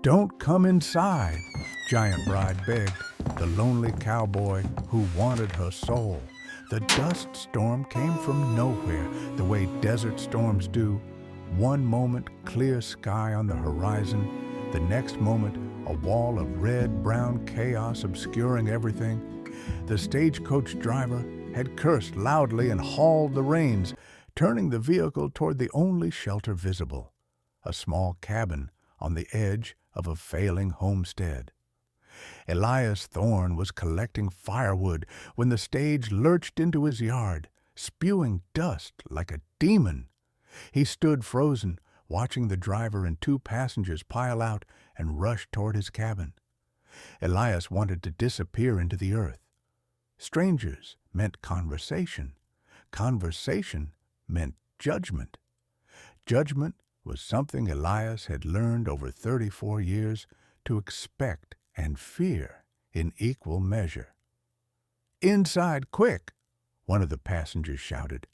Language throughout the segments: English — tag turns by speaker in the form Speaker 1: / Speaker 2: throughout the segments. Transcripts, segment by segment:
Speaker 1: "Don't come inside," Giant Bride begged, the lonely cowboy who wanted her soul. The dust storm came from nowhere, the way desert storms do. One moment, clear sky on the horizon. The next moment, a wall of red-brown chaos obscuring everything. The stagecoach driver had cursed loudly and hauled the reins, turning the vehicle toward the only shelter visible, a small cabin on the edge of a failing homestead. Elias Thorne was collecting firewood when the stage lurched into his yard, spewing dust like a demon. He stood frozen, watching the driver and two passengers pile out and rush toward his cabin. Elias wanted to disappear into the earth. Strangers meant conversation. Conversation meant judgment. Judgment was something Elias had learned over 34 years to expect and fear in equal measure. "Inside, quick!" one of the passengers shouted,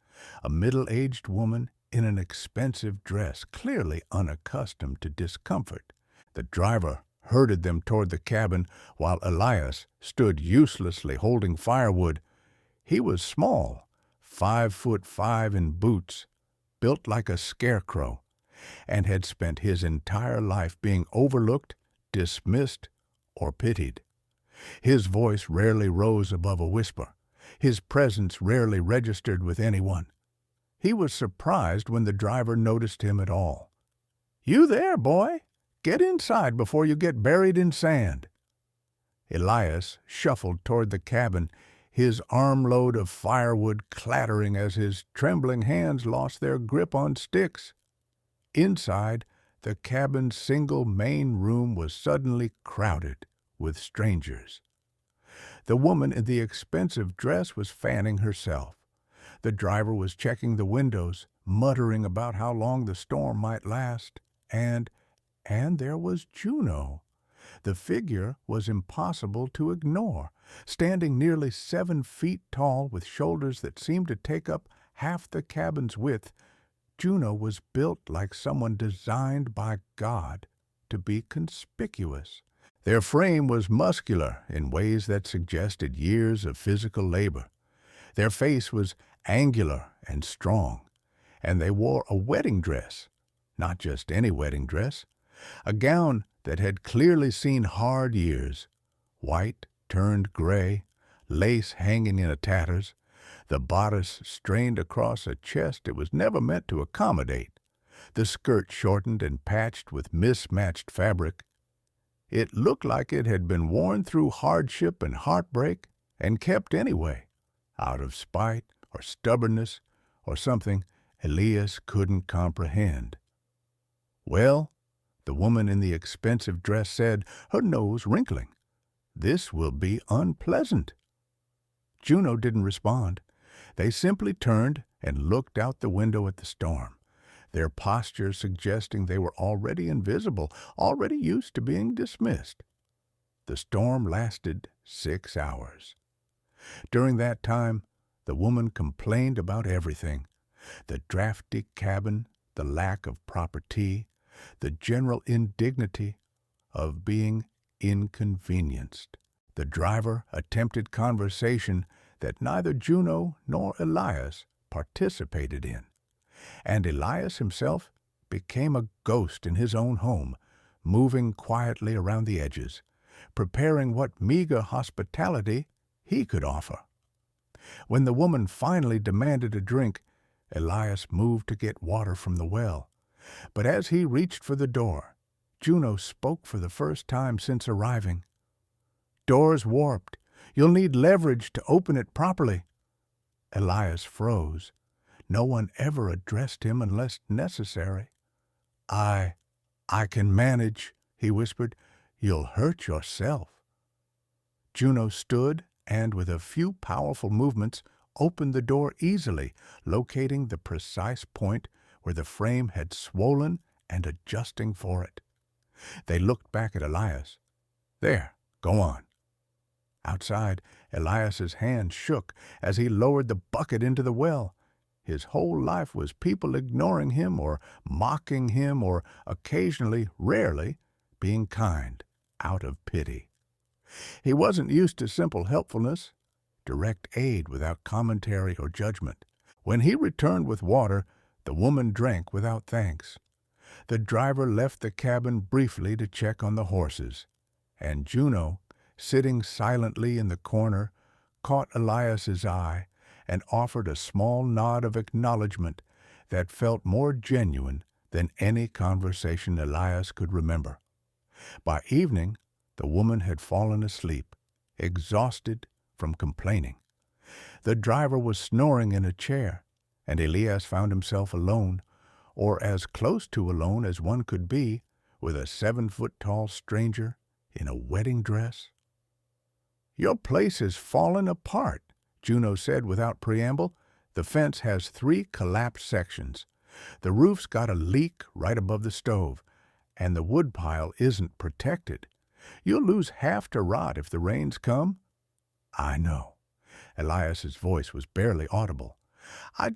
Speaker 1: a middle-aged woman in an expensive dress, clearly unaccustomed to discomfort. The driver herded them toward the cabin while Elias stood uselessly holding firewood. He was small, 5'5" in boots, built like a scarecrow, and had spent his entire life being overlooked, dismissed, or pitied. His voice rarely rose above a whisper. His presence rarely registered with anyone. He was surprised when the driver noticed him at all. "You there, boy? Get inside before you get buried in sand." Elias shuffled toward the cabin, his armload of firewood clattering as his trembling hands lost their grip on sticks. Inside, the cabin's single main room was suddenly crowded with strangers. The woman in the expensive dress was fanning herself. The driver was checking the windows, muttering about how long the storm might last. And there was Juno. The figure was impossible to ignore, standing nearly 7 feet tall with shoulders that seemed to take up half the cabin's width. Juno was built like someone designed by God to be conspicuous. Their frame was muscular in ways that suggested years of physical labor. Their face was angular and strong, and they wore a wedding dress, not just any wedding dress, a gown that had clearly seen hard years, white turned gray, lace hanging in tatters, the bodice strained across a chest it was never meant to accommodate, the skirt shortened and patched with mismatched fabric. It looked like it had been worn through hardship and heartbreak and kept anyway, out of spite or stubbornness or something Elias couldn't comprehend. "Well," the woman in the expensive dress said, her nose wrinkling, "this will be unpleasant." Juno didn't respond. They simply turned and looked out the window at the storm, their posture suggesting they were already invisible, already used to being dismissed. The storm lasted 6 hours. During that time, the woman complained about everything: the drafty cabin, the lack of proper tea, the general indignity of being inconvenienced. The driver attempted conversation that neither Juno nor Elias participated in, and Elias himself became a ghost in his own home, moving quietly around the edges, preparing what meager hospitality he could offer. When the woman finally demanded a drink, Elias moved to get water from the well. But as he reached for the door, Juno spoke for the first time since arriving. "Door's warped. You'll need leverage to open it properly." Elias froze. No one ever addressed him unless necessary. I can manage," he whispered. "You'll hurt yourself." Juno stood and, with a few powerful movements, opened the door easily, locating the precise point where the frame had swollen and adjusting for it. They looked back at Elias. "There, go on." Outside, Elias's hand shook as he lowered the bucket into the well. His whole life was people ignoring him or mocking him or occasionally, rarely, being kind, out of pity. He wasn't used to simple helpfulness, direct aid without commentary or judgment. When he returned with water, the woman drank without thanks. The driver left the cabin briefly to check on the horses, and Juno, sitting silently in the corner, caught Elias's eye and offered a small nod of acknowledgment that felt more genuine than any conversation Elias could remember. By evening, the woman had fallen asleep, exhausted from complaining. The driver was snoring in a chair, and Elias found himself alone, or as close to alone as one could be, with a 7-foot-tall stranger in a wedding dress. "Your place has fallen apart," Juno said without preamble. "The fence has 3 collapsed sections. The roof's got a leak right above the stove, and the woodpile isn't protected. You'll lose half to rot if the rains come." "I know." Elias's voice was barely audible. I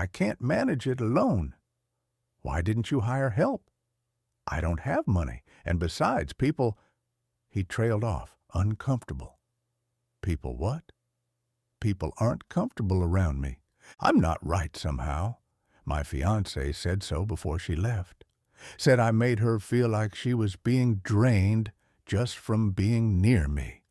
Speaker 1: can't manage it alone." "Why didn't you hire help?" "I don't have money, and besides, people—" He trailed off, uncomfortable. "People what?" "People aren't comfortable around me. I'm not right somehow. My fiancé said so before she left. Said I made her feel like she was being drained just from being near me.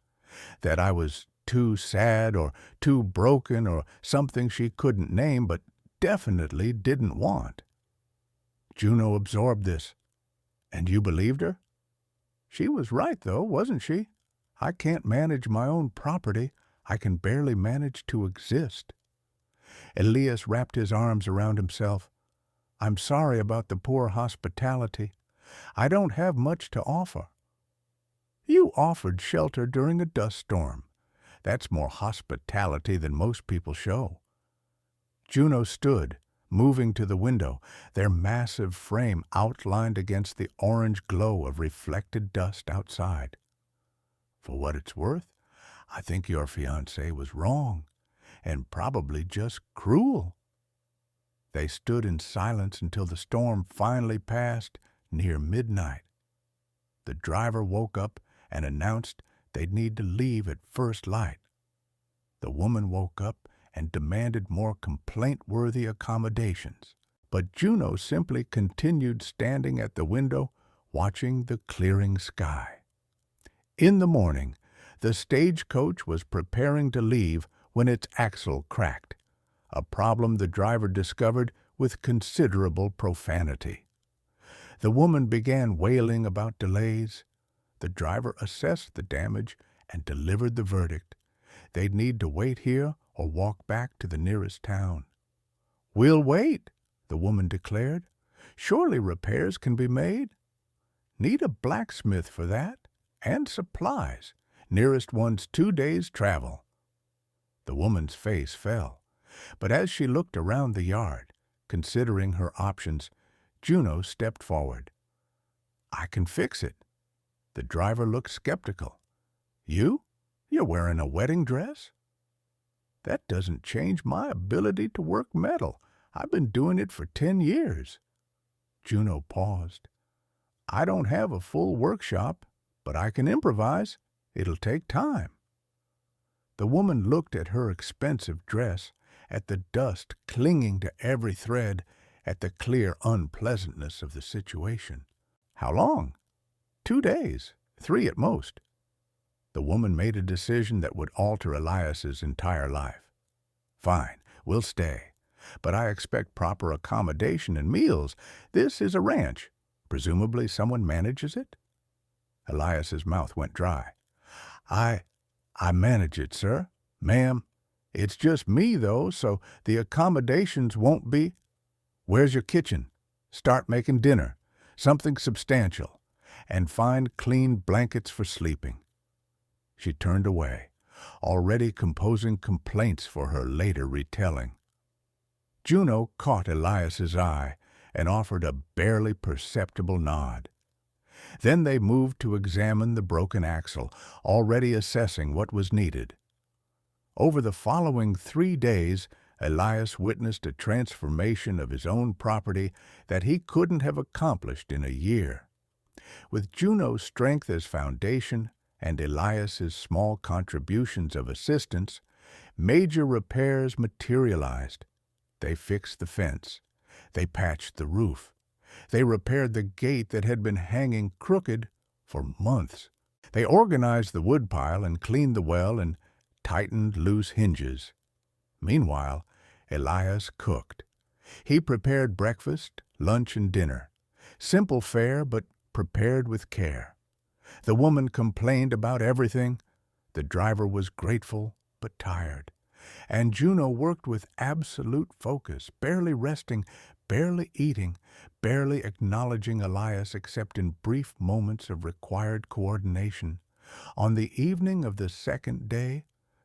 Speaker 1: That I was too sad or too broken or something she couldn't name but definitely didn't want." Juno absorbed this. "And you believed her?" "She was right, though, wasn't she? I can't manage my own property. I can barely manage to exist." Elias wrapped his arms around himself. "I'm sorry about the poor hospitality. I don't have much to offer." "You offered shelter during a dust storm. That's more hospitality than most people show." Juno stood, moving to the window, their massive frame outlined against the orange glow of reflected dust outside. "For what it's worth, I think your fiancé was wrong, and probably just cruel." They stood in silence until the storm finally passed near midnight. The driver woke up and announced they'd need to leave at first light. The woman woke up and demanded more complaint-worthy accommodations, but Juno simply continued standing at the window, watching the clearing sky. In the morning, the stagecoach was preparing to leave when its axle cracked, a problem the driver discovered with considerable profanity. The woman began wailing about delays. The driver assessed the damage and delivered the verdict. They'd need to wait here or walk back to the nearest town. "We'll wait," the woman declared. "Surely repairs can be made." "Need a blacksmith for that, and supplies. Nearest one's 2 days' travel." The woman's face fell, but as she looked around the yard, considering her options, Juno stepped forward. "I can fix it." The driver looked skeptical. "You? You're wearing a wedding dress?" "That doesn't change my ability to work metal. I've been doing it for 10 years. Juno paused. "I don't have a full workshop, but I can improvise. It'll take time." The woman looked at her expensive dress, at the dust clinging to every thread, at the clear unpleasantness of the situation. "How long?" 2 days, 3 at most." The woman made a decision that would alter Elias's entire life. "Fine, we'll stay. But I expect proper accommodation and meals. This is a ranch. Presumably someone manages it?" Elias's mouth went dry. I manage it, sir. Ma'am, it's just me, though, so the accommodations won't be—" "Where's your kitchen? Start making dinner. Something substantial. And find clean blankets for sleeping." She turned away, already composing complaints for her later retelling. Juno caught Elias's eye and offered a barely perceptible nod. Then they moved to examine the broken axle, already assessing what was needed. Over the following 3 days, Elias witnessed a transformation of his own property that he couldn't have accomplished in a year. With Juno's strength as foundation and Elias's small contributions of assistance, major repairs materialized. They fixed the fence. They patched the roof. They repaired the gate that had been hanging crooked for months. They organized the woodpile and cleaned the well and tightened loose hinges. Meanwhile, Elias cooked. He prepared breakfast, lunch, and dinner. Simple fare, but prepared with care. The woman complained about everything. The driver was grateful, but tired. And Juno worked with absolute focus, barely resting, barely eating, barely acknowledging Elias except in brief moments of required coordination. On the evening of the second day,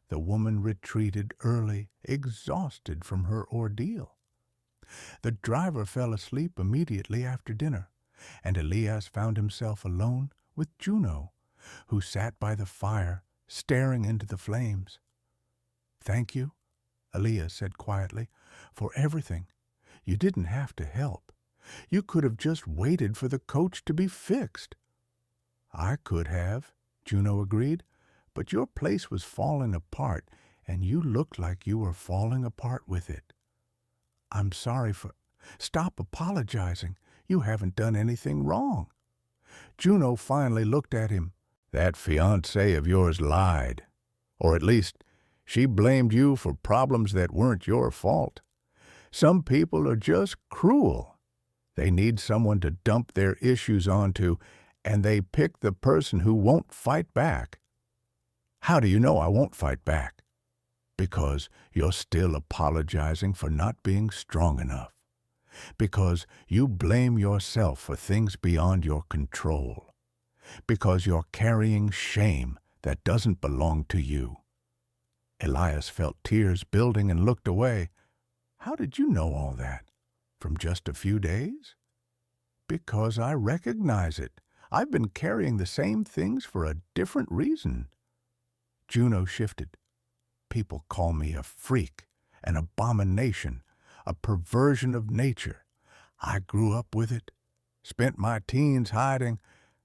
Speaker 1: the woman retreated early, exhausted from her ordeal. The driver fell asleep immediately after dinner, and Elias found himself alone with Juno, who sat by the fire, staring into the flames. "Thank you," Elias said quietly, "for everything. You didn't have to help. You could have just waited for the coach to be fixed." "I could have," Juno agreed, "but your place was falling apart, and you looked like you were falling apart with it. I'm sorry for—" "Stop apologizing. You haven't done anything wrong." Juno finally looked at him. "That fiancé of yours lied. Or at least, she blamed you for problems that weren't your fault. Some people are just cruel. They need someone to dump their issues onto, and they pick the person who won't fight back." "How do you know I won't fight back?" "Because you're still apologizing for not being strong enough. Because you blame yourself for things beyond your control. Because you're carrying shame that doesn't belong to you." Elias felt tears building and looked away. "How did you know all that? From just a few days?" "Because I recognize it. I've been carrying the same things for a different reason." Juno shifted. "People call me a freak, an abomination, a perversion of nature. I grew up with it, spent my teens hiding,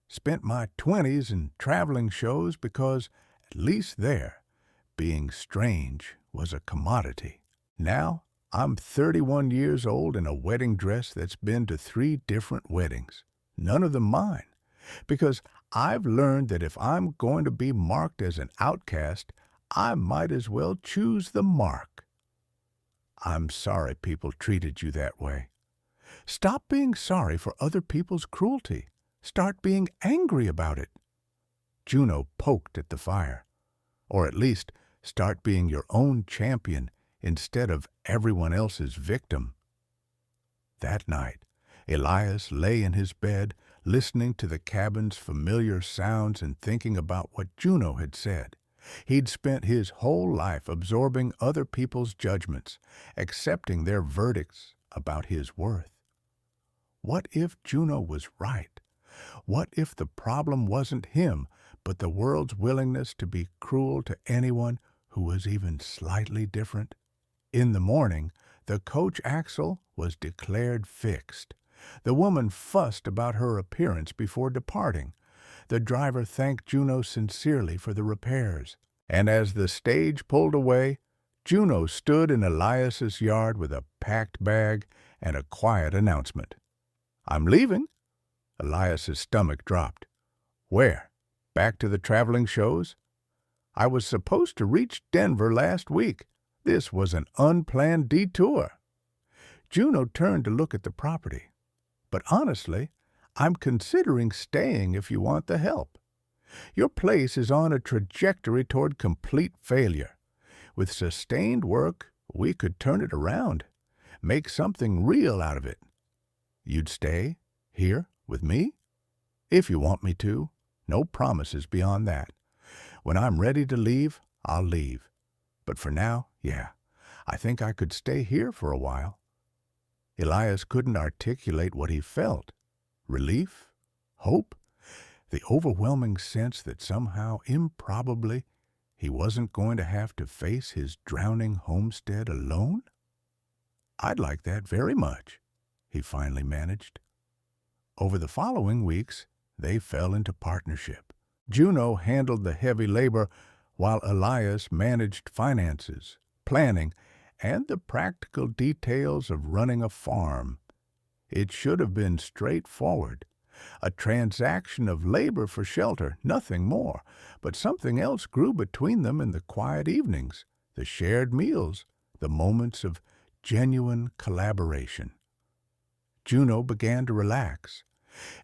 Speaker 1: spent my 20s in traveling shows because, at least there, being strange was a commodity. Now, I'm 31 years old in a wedding dress that's been to 3 different weddings, none of them mine, because I've learned that if I'm going to be marked as an outcast, I might as well choose the mark." "I'm sorry people treated you that way." "Stop being sorry for other people's cruelty. Start being angry about it." Juno poked at the fire. "Or at least start being your own champion instead of everyone else's victim." That night, Elias lay in his bed, listening to the cabin's familiar sounds and thinking about what Juno had said. He'd spent his whole life absorbing other people's judgments, accepting their verdicts about his worth. What if Juno was right? What if the problem wasn't him, but the world's willingness to be cruel to anyone who was even slightly different? In the morning, the coach axle was declared fixed. The woman fussed about her appearance before departing. The driver thanked Juno sincerely for the repairs. And as the stage pulled away, Juno stood in Elias's yard with a packed bag and a quiet announcement. "I'm leaving." Elias's stomach dropped. "Where? Back to the traveling shows?" "I was supposed to reach Denver last week. This was an unplanned detour." Juno turned to look at the property. "But honestly, I'm considering staying if you want the help. Your place is on a trajectory toward complete failure. With sustained work, we could turn it around, make something real out of it. You'd stay here with me? If you want me to. No promises beyond that. When I'm ready to leave, I'll leave. But for now, yeah, I think I could stay here for a while." Elias couldn't articulate what he felt. Relief? Hope? The overwhelming sense that somehow, improbably, he wasn't going to have to face his drowning homestead alone? "I'd like that very much," he finally managed. Over the following weeks, they fell into partnership. Juno handled the heavy labor while Elias managed finances, planning, and the practical details of running a farm. It should have been straightforward. A transaction of labor for shelter, nothing more, but something else grew between them in the quiet evenings, the shared meals, the moments of genuine collaboration. Juno began to relax.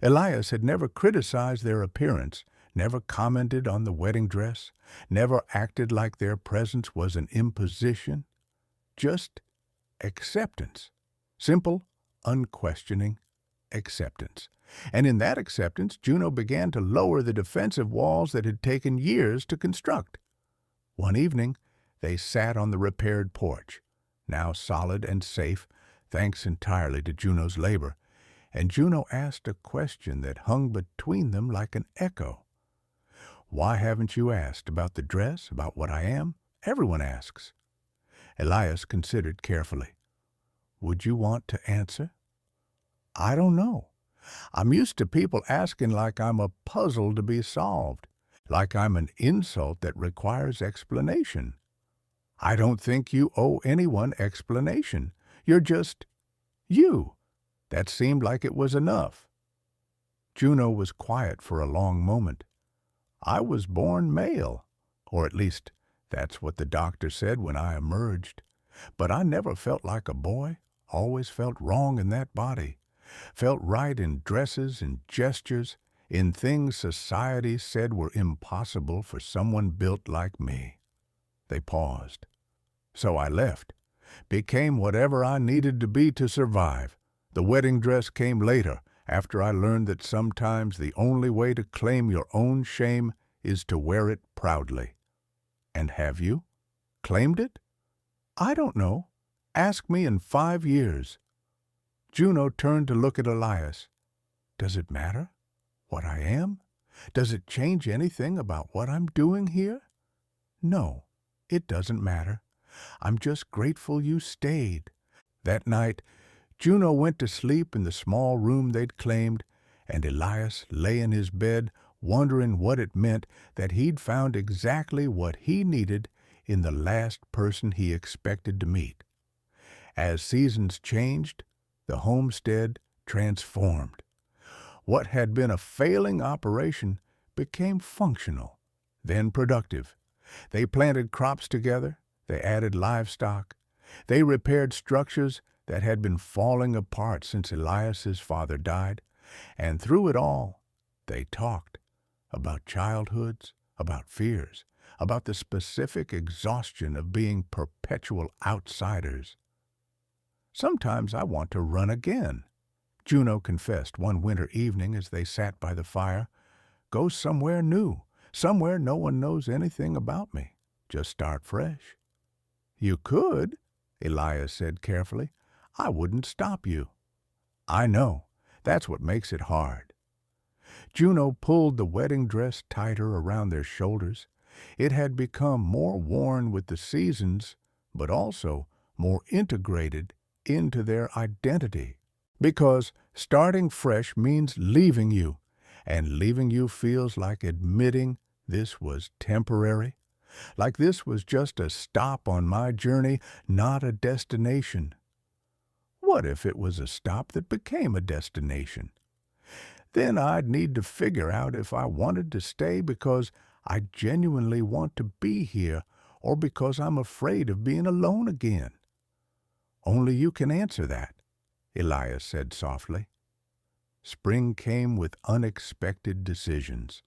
Speaker 1: Elias had never criticized their appearance, never commented on the wedding dress, never acted like their presence was an imposition. Just acceptance. Simple, unquestioning acceptance. And in that acceptance, Juno began to lower the defensive walls that had taken years to construct. One evening, they sat on the repaired porch, now solid and safe, thanks entirely to Juno's labor, and Juno asked a question that hung between them like an echo. "Why haven't you asked about the dress, about what I am? Everyone asks." Elias considered carefully. "Would you want to answer?" "I don't know. I'm used to people asking like I'm a puzzle to be solved, like I'm an insult that requires explanation." "I don't think you owe anyone explanation. You're just you." That seemed like it was enough. Juno was quiet for a long moment. "I was born male, or at least that's what the doctor said when I emerged. But I never felt like a boy, always felt wrong in that body. Felt right in dresses and gestures, in things society said were impossible for someone built like me." They paused. "So I left, became whatever I needed to be to survive. The wedding dress came later, after I learned that sometimes the only way to claim your own shame is to wear it proudly." "And have you? Claimed it?" "I don't know. Ask me in 5 years." Juno turned to look at Elias. "Does it matter what I am? Does it change anything about what I'm doing here?" "No, it doesn't matter. I'm just grateful you stayed." That night, Juno went to sleep in the small room they'd claimed, and Elias lay in his bed wondering what it meant that he'd found exactly what he needed in the last person he expected to meet. As seasons changed, the homestead transformed. What had been a failing operation became functional, then productive. They planted crops together, they added livestock, they repaired structures that had been falling apart since Elias's father died, and through it all, they talked about childhoods, about fears, about the specific exhaustion of being perpetual outsiders. "Sometimes I want to run again," Juno confessed one winter evening as they sat by the fire. "Go somewhere new, somewhere no one knows anything about me. Just start fresh." "You could," Elias said carefully. "I wouldn't stop you." "I know. That's what makes it hard." Juno pulled the wedding dress tighter around their shoulders. It had become more worn with the seasons, but also more integrated into their identity. Because starting fresh means leaving you, and leaving you feels like admitting this was temporary, like this was just a stop on my journey, not a destination. What if it was a stop that became a destination? Then I'd need to figure out if I wanted to stay because I genuinely want to be here or because I'm afraid of being alone again. "Only you can answer that," Elias said softly. Spring came with unexpected decisions.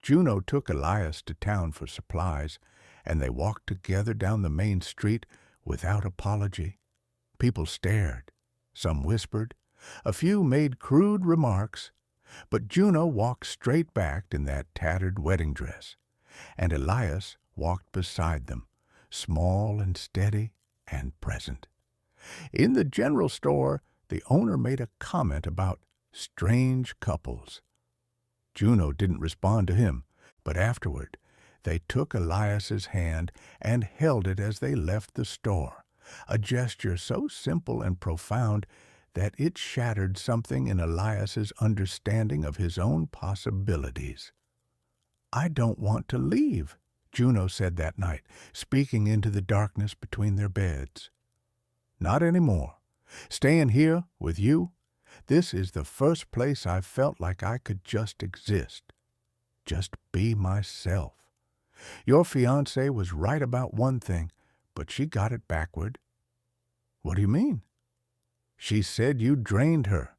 Speaker 1: Juno took Elias to town for supplies, and they walked together down the main street without apology. People stared. Some whispered. A few made crude remarks. But Juno walked straight back in that tattered wedding dress, and Elias walked beside them, small and steady and present. In the general store, the owner made a comment about strange couples. Juno didn't respond to him, but afterward they took Elias's hand and held it as they left the store, a gesture so simple and profound that it shattered something in Elias's understanding of his own possibilities. "I don't want to leave," Juno said that night, speaking into the darkness between their beds. "Not anymore. Staying here with you, this is the first place I've felt like I could just exist. Just be myself. Your fiancée was right about one thing, but she got it backward." "What do you mean?" "She said you drained her.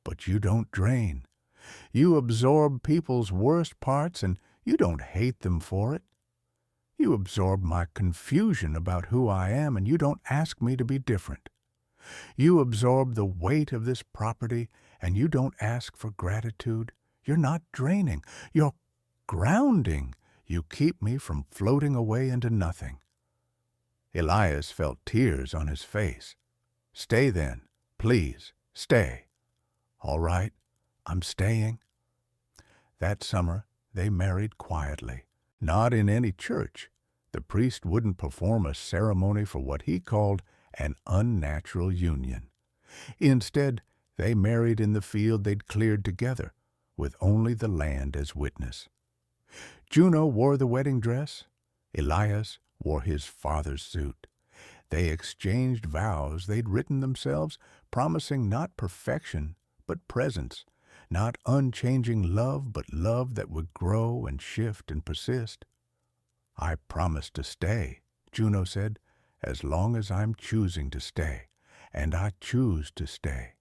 Speaker 1: But you don't drain. You absorb people's worst parts, and you don't hate them for it. You absorb my confusion about who I am, and you don't ask me to be different. You absorb the weight of this property, and you don't ask for gratitude. You're not draining. You're grounding. You keep me from floating away into nothing." Elias felt tears on his face. "Stay then. Please, stay." "All right, I'm staying." That summer, they married quietly. Not in any church. The priest wouldn't perform a ceremony for what he called an unnatural union. Instead, they married in the field they'd cleared together, with only the land as witness. Juno wore the wedding dress. Elias wore his father's suit. They exchanged vows they'd written themselves, promising not perfection, but presence, not unchanging love, but love that would grow and shift and persist. "I promise to stay," Juno said, "as long as I'm choosing to stay, and I choose to stay."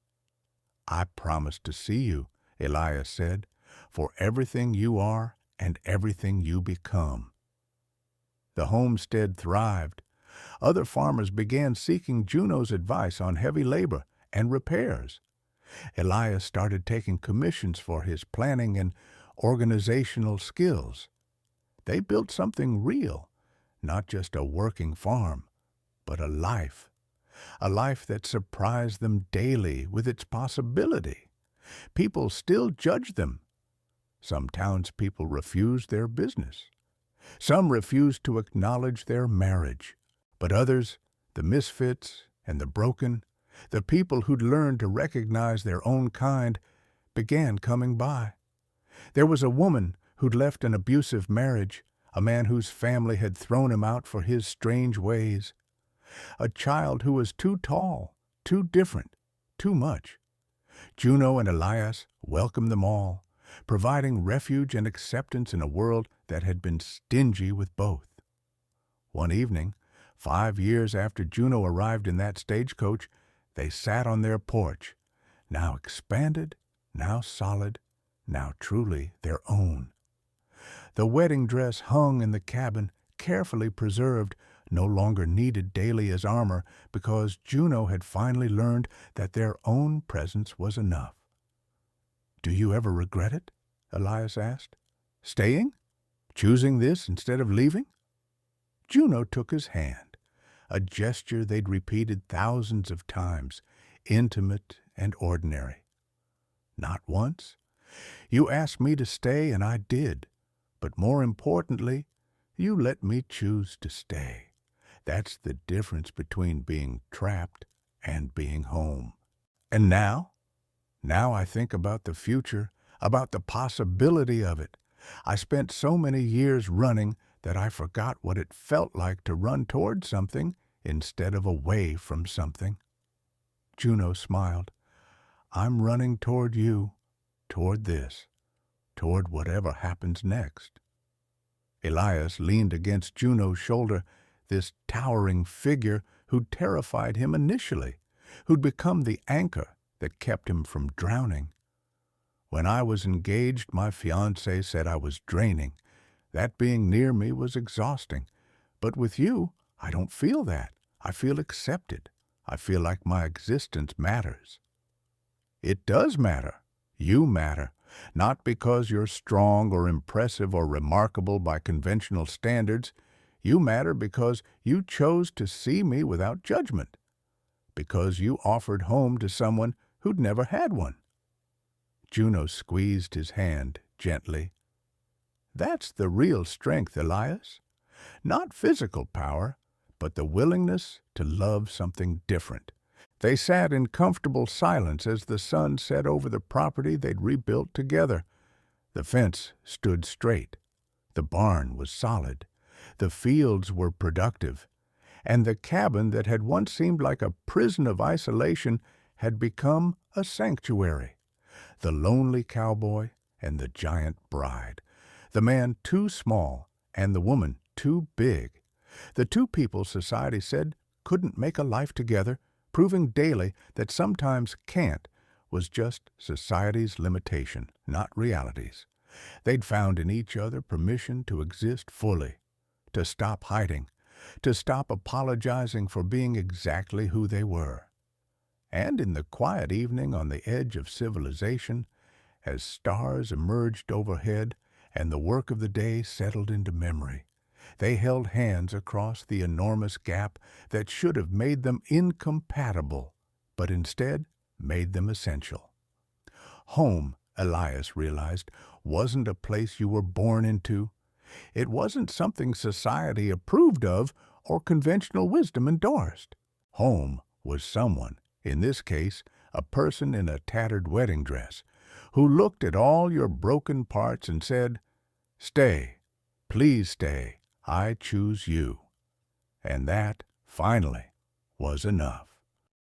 Speaker 1: "I promise to see you," Elias said, "for everything you are and everything you become." The homestead thrived. Other farmers began seeking Juno's advice on heavy labor and repairs. Elias started taking commissions for his planning and organizational skills. They built something real, not just a working farm, but a life that surprised them daily with its possibility. People still judged them. Some townspeople refused their business. Some refused to acknowledge their marriage. But others, the misfits and the broken, the people who'd learned to recognize their own kind, began coming by. There was a woman who'd left an abusive marriage, a man whose family had thrown him out for his strange ways, a child who was too tall, too different, too much. Juno and Elias welcomed them all, providing refuge and acceptance in a world that had been stingy with both. One evening, 5 years after Juno arrived in that stagecoach, they sat on their porch, now expanded, now solid, now truly their own. The wedding dress hung in the cabin, carefully preserved, no longer needed daily as armor, because Juno had finally learned that their own presence was enough. "Do you ever regret it?" Elias asked. "Staying? Choosing this instead of leaving?" Juno took his hand, a gesture they'd repeated thousands of times, intimate and ordinary. "Not once. You asked me to stay, and I did. But more importantly, you let me choose to stay. That's the difference between being trapped and being home. And now I think about the future, about the possibility of it. I spent so many years running that I forgot what it felt like to run toward something instead of away from something." Juno smiled. "I'm running toward you, toward this, toward whatever happens next." Elias leaned against Juno's shoulder, this towering figure who'd terrified him initially, who'd become the anchor that kept him from drowning. "When I was engaged, my fiancée said I was draining. That being near me was exhausting. But with you, I don't feel that. I feel accepted. I feel like my existence matters." "It does matter. You matter. Not because you're strong or impressive or remarkable by conventional standards. You matter because you chose to see me without judgment. Because you offered home to someone who'd never had one." Juno squeezed his hand gently. "That's the real strength, Elias. Not physical power, but the willingness to love something different, They sat in comfortable silence as the sun set over the property they'd rebuilt together. The fence stood straight. The barn was solid. The fields were productive. And the cabin that had once seemed like a prison of isolation had become a sanctuary. The lonely cowboy and the giant bride. The man too small and the woman too big. The two people society said couldn't make a life together, proving daily that sometimes can't was just society's limitation, not reality's. They'd found in each other permission to exist fully, to stop hiding, to stop apologizing for being exactly who they were. And in the quiet evening on the edge of civilization, as stars emerged overhead and the work of the day settled into memory, they held hands across the enormous gap that should have made them incompatible, but instead made them essential. Home, Elias realized, wasn't a place you were born into. It wasn't something society approved of or conventional wisdom endorsed. Home was someone, in this case, a person in a tattered wedding dress, who looked at all your broken parts and said, "Stay, please stay, I choose you." And that, finally, was enough.